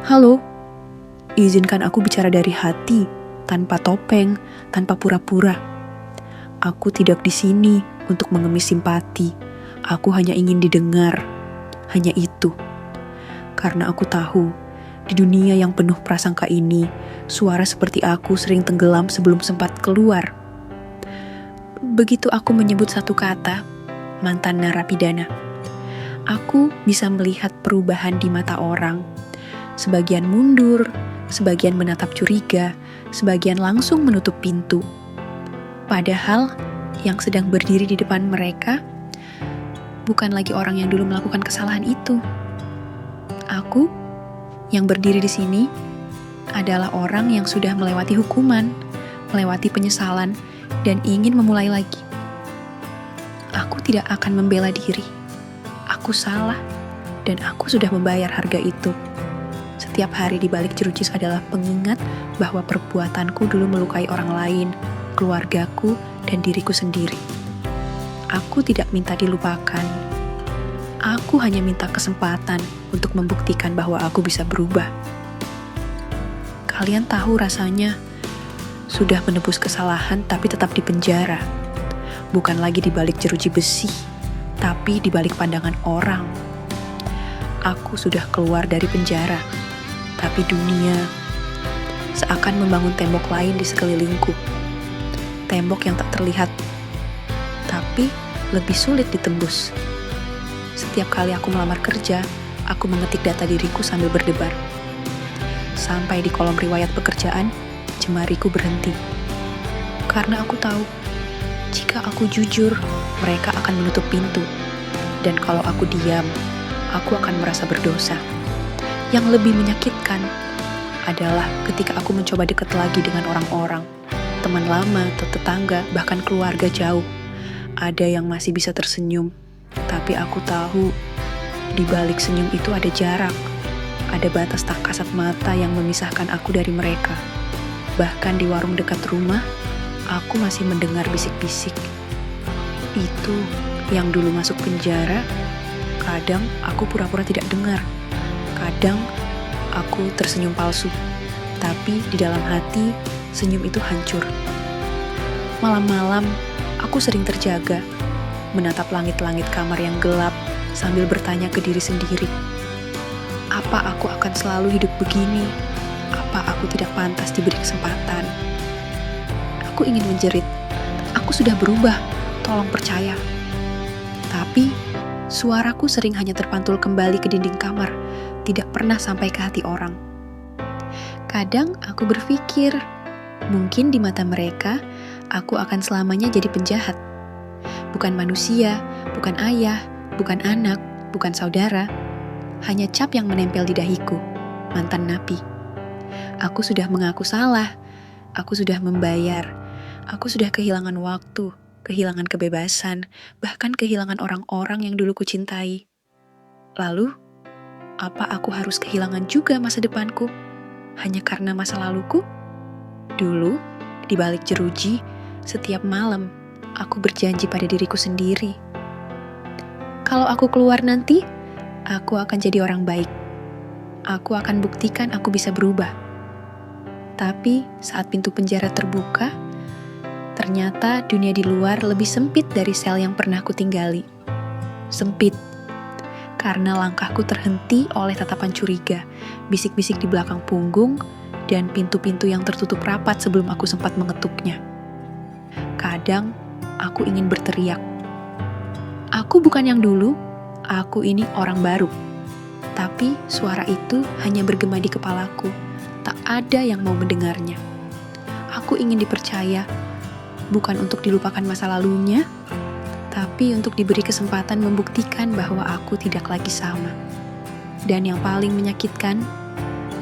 Halo, izinkan aku bicara dari hati, tanpa topeng, tanpa pura-pura. Aku tidak di sini untuk mengemis simpati. Aku hanya ingin didengar. Hanya itu. Karena aku tahu, di dunia yang penuh prasangka ini, suara seperti aku sering tenggelam sebelum sempat keluar. Begitu aku menyebut satu kata, mantan narapidana, aku bisa melihat perubahan di mata orang. Sebagian mundur, sebagian menatap curiga, sebagian langsung menutup pintu. Padahal yang sedang berdiri di depan mereka bukan lagi orang yang dulu melakukan kesalahan itu. Aku yang berdiri di sini adalah orang yang sudah melewati hukuman, melewati penyesalan, dan ingin memulai lagi. Aku tidak akan membela diri. Aku salah, dan aku sudah membayar harga itu. Setiap hari di balik jeruji adalah pengingat bahwa perbuatanku dulu melukai orang lain, keluargaku, dan diriku sendiri. Aku tidak minta dilupakan. Aku hanya minta kesempatan untuk membuktikan bahwa aku bisa berubah. Kalian tahu rasanya sudah menebus kesalahan tapi tetap di penjara. Bukan lagi di balik jeruji besi, tapi di balik pandangan orang. Aku sudah keluar dari penjara, tapi dunia seakan membangun tembok lain di sekelilingku. Tembok yang tak terlihat, tapi lebih sulit ditembus. Setiap kali aku melamar kerja, aku mengetik data diriku sambil berdebar. Sampai di kolom riwayat pekerjaan, jemariku berhenti. Karena aku tahu, jika aku jujur, mereka akan menutup pintu. Dan kalau aku diam, aku akan merasa berdosa. Yang lebih menyakitkan adalah ketika aku mencoba dekat lagi dengan orang-orang, teman lama atau tetangga, bahkan keluarga jauh. Ada yang masih bisa tersenyum, tapi aku tahu di balik senyum itu ada jarak, ada batas tak kasat mata yang memisahkan aku dari mereka. Bahkan di warung dekat rumah, aku masih mendengar bisik-bisik. Itu yang dulu masuk penjara, kadang aku pura-pura tidak dengar. Kadang aku tersenyum palsu, tapi di dalam hati senyum itu hancur. Malam-malam aku sering terjaga, menatap langit-langit kamar yang gelap sambil bertanya ke diri sendiri. Apa aku akan selalu hidup begini? Apa aku tidak pantas diberi kesempatan? Aku ingin menjerit, aku sudah berubah, tolong percaya. Tapi suaraku sering hanya terpantul kembali ke dinding kamar, tidak pernah sampai ke hati orang. Kadang aku berpikir, mungkin di mata mereka, aku akan selamanya jadi penjahat. Bukan manusia, bukan ayah, bukan anak, bukan saudara. Hanya cap yang menempel di dahiku, mantan napi. Aku sudah mengaku salah, aku sudah membayar, aku sudah kehilangan waktu, kehilangan kebebasan, bahkan kehilangan orang-orang yang dulu kucintai. Lalu, apa aku harus kehilangan juga masa depanku? Hanya karena masa laluku? Dulu, di balik jeruji, setiap malam, aku berjanji pada diriku sendiri. Kalau aku keluar nanti, aku akan jadi orang baik. Aku akan buktikan aku bisa berubah. Tapi saat pintu penjara terbuka, ternyata dunia di luar lebih sempit dari sel yang pernah kutinggali. Sempit. Karena langkahku terhenti oleh tatapan curiga, bisik-bisik di belakang punggung, dan pintu-pintu yang tertutup rapat sebelum aku sempat mengetuknya. Kadang, aku ingin berteriak. Aku bukan yang dulu, aku ini orang baru. Tapi suara itu hanya bergema di kepalaku, tak ada yang mau mendengarnya. Aku ingin dipercaya, bukan untuk dilupakan masa lalunya, tapi untuk diberi kesempatan membuktikan bahwa aku tidak lagi sama. Dan yang paling menyakitkan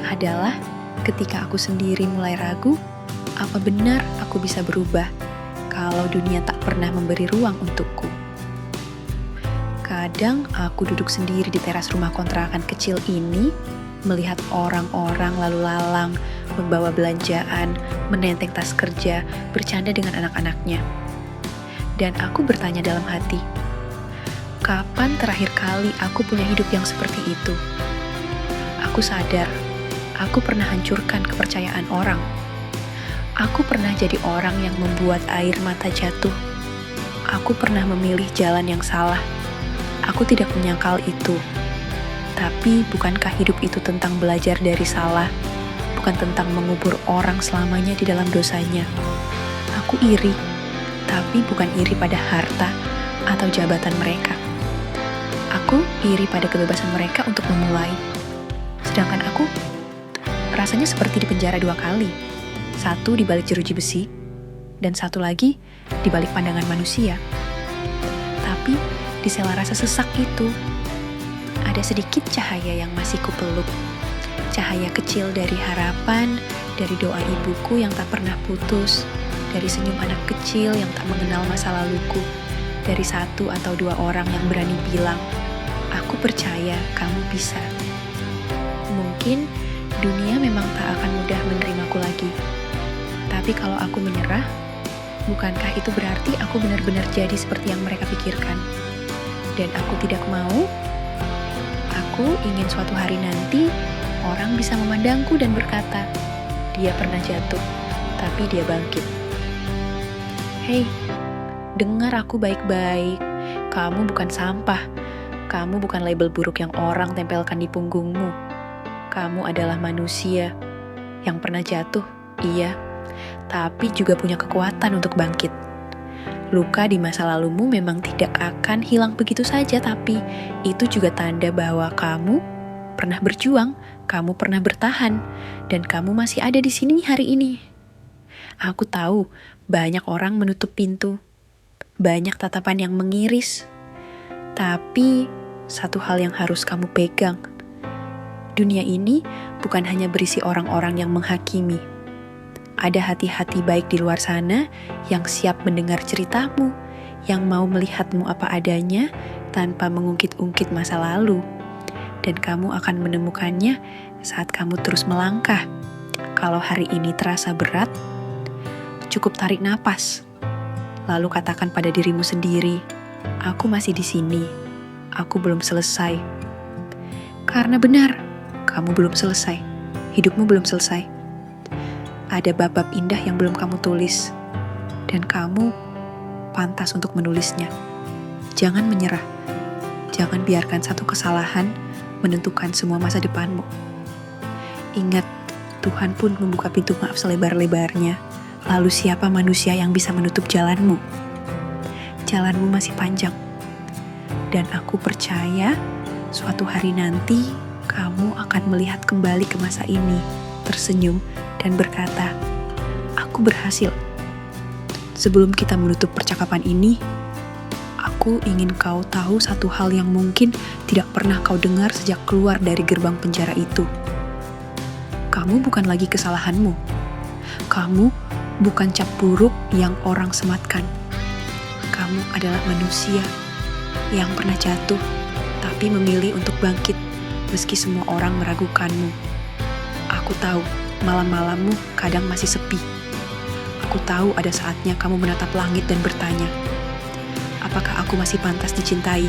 adalah ketika aku sendiri mulai ragu, apa benar aku bisa berubah kalau dunia tak pernah memberi ruang untukku. Kadang aku duduk sendiri di teras rumah kontrakan kecil ini, melihat orang-orang lalu lalang, membawa belanjaan, menenteng tas kerja, bercanda dengan anak-anaknya. Dan aku bertanya dalam hati, kapan terakhir kali aku punya hidup yang seperti itu? Aku sadar, Aku pernah hancurkan kepercayaan orang. Aku pernah jadi orang yang membuat air mata jatuh. Aku pernah memilih jalan yang salah. Aku tidak menyangkal itu. Tapi bukankah hidup itu tentang belajar dari salah? Bukan tentang mengubur orang selamanya di dalam dosanya. Aku iri, tapi bukan iri pada harta atau jabatan mereka. Aku iri pada kebebasan mereka untuk memulai. Sedangkan aku rasanya seperti dipenjara 2 kali. Satu di balik jeruji besi, dan satu lagi di balik pandangan manusia. Tapi di sela rasa sesak itu, ada sedikit cahaya yang masih kupeluk. Cahaya kecil dari harapan, dari doa ibuku yang tak pernah putus, dari senyum anak kecil yang tak mengenal masa laluku, dari 1 atau 2 orang yang berani bilang, "Aku percaya kamu bisa." Mungkin dunia memang tak akan mudah menerimaku lagi. Tapi kalau aku menyerah, bukankah itu berarti aku benar-benar jadi seperti yang mereka pikirkan? Dan aku tidak mau. Aku ingin suatu hari nanti orang bisa memandangku dan berkata, dia pernah jatuh, tapi dia bangkit. Hei, dengar aku baik-baik. Kamu bukan sampah. Kamu bukan label buruk yang orang tempelkan di punggungmu. Kamu adalah manusia yang pernah jatuh, iya, tapi juga punya kekuatan untuk bangkit. Luka di masa lalumu memang tidak akan hilang begitu saja, tapi itu juga tanda bahwa kamu pernah berjuang, kamu pernah bertahan, dan kamu masih ada di sini hari ini. Aku tahu banyak orang menutup pintu, banyak tatapan yang mengiris, tapi satu hal yang harus kamu pegang. Dunia ini bukan hanya berisi orang-orang yang menghakimi. Ada hati-hati baik di luar sana yang siap mendengar ceritamu, yang mau melihatmu apa adanya tanpa mengungkit-ungkit masa lalu. Dan kamu akan menemukannya saat kamu terus melangkah. Kalau hari ini terasa berat, cukup tarik napas. Lalu katakan pada dirimu sendiri, aku masih di sini. Aku belum selesai. Karena benar, kamu belum selesai. Hidupmu belum selesai. Ada bab-bab indah yang belum kamu tulis, dan kamu pantas untuk menulisnya. Jangan menyerah. Jangan biarkan satu kesalahan menentukan semua masa depanmu. Ingat, Tuhan pun membuka pintu maaf selebar-lebarnya. Lalu siapa manusia yang bisa menutup jalanmu? Jalanmu masih panjang. Dan aku percaya suatu hari nanti kamu akan melihat kembali ke masa ini, tersenyum, dan berkata, aku berhasil. Sebelum kita menutup percakapan ini, aku ingin kau tahu satu hal yang mungkin tidak pernah kau dengar sejak keluar dari gerbang penjara itu. Kamu bukan lagi kesalahanmu. Kamu bukan cap buruk yang orang sematkan. Kamu adalah manusia yang pernah jatuh, tapi memilih untuk bangkit meski semua orang meragukanmu. Aku tahu malam-malammu kadang masih sepi. Aku tahu ada saatnya kamu menatap langit dan bertanya, apakah aku masih pantas dicintai?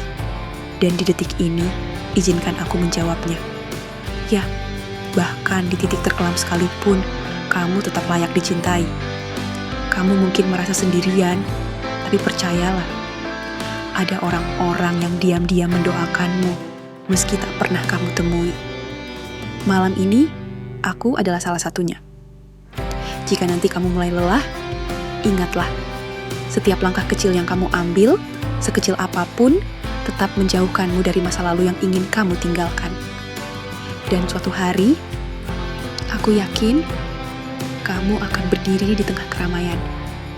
Dan di detik ini, izinkan aku menjawabnya. Ya, bahkan di titik terkelam sekalipun, kamu tetap layak dicintai. Kamu mungkin merasa sendirian, tapi percayalah, ada orang-orang yang diam-diam mendoakanmu, meski tak pernah kamu temui. Malam ini, aku adalah salah satunya. Jika nanti kamu mulai lelah, ingatlah, setiap langkah kecil yang kamu ambil, sekecil apapun, tetap menjauhkanmu dari masa lalu yang ingin kamu tinggalkan. Dan suatu hari, aku yakin kamu akan berdiri di tengah keramaian,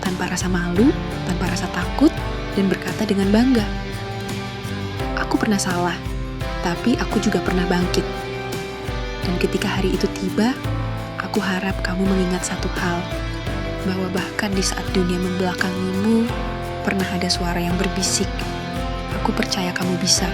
tanpa rasa malu, tanpa rasa takut, dan berkata dengan bangga, aku pernah salah, tapi aku juga pernah bangkit. Dan ketika hari itu tiba, aku harap kamu mengingat satu hal, bahwa bahkan di saat dunia membelakangimu, pernah ada suara yang berbisik, aku percaya kamu bisa.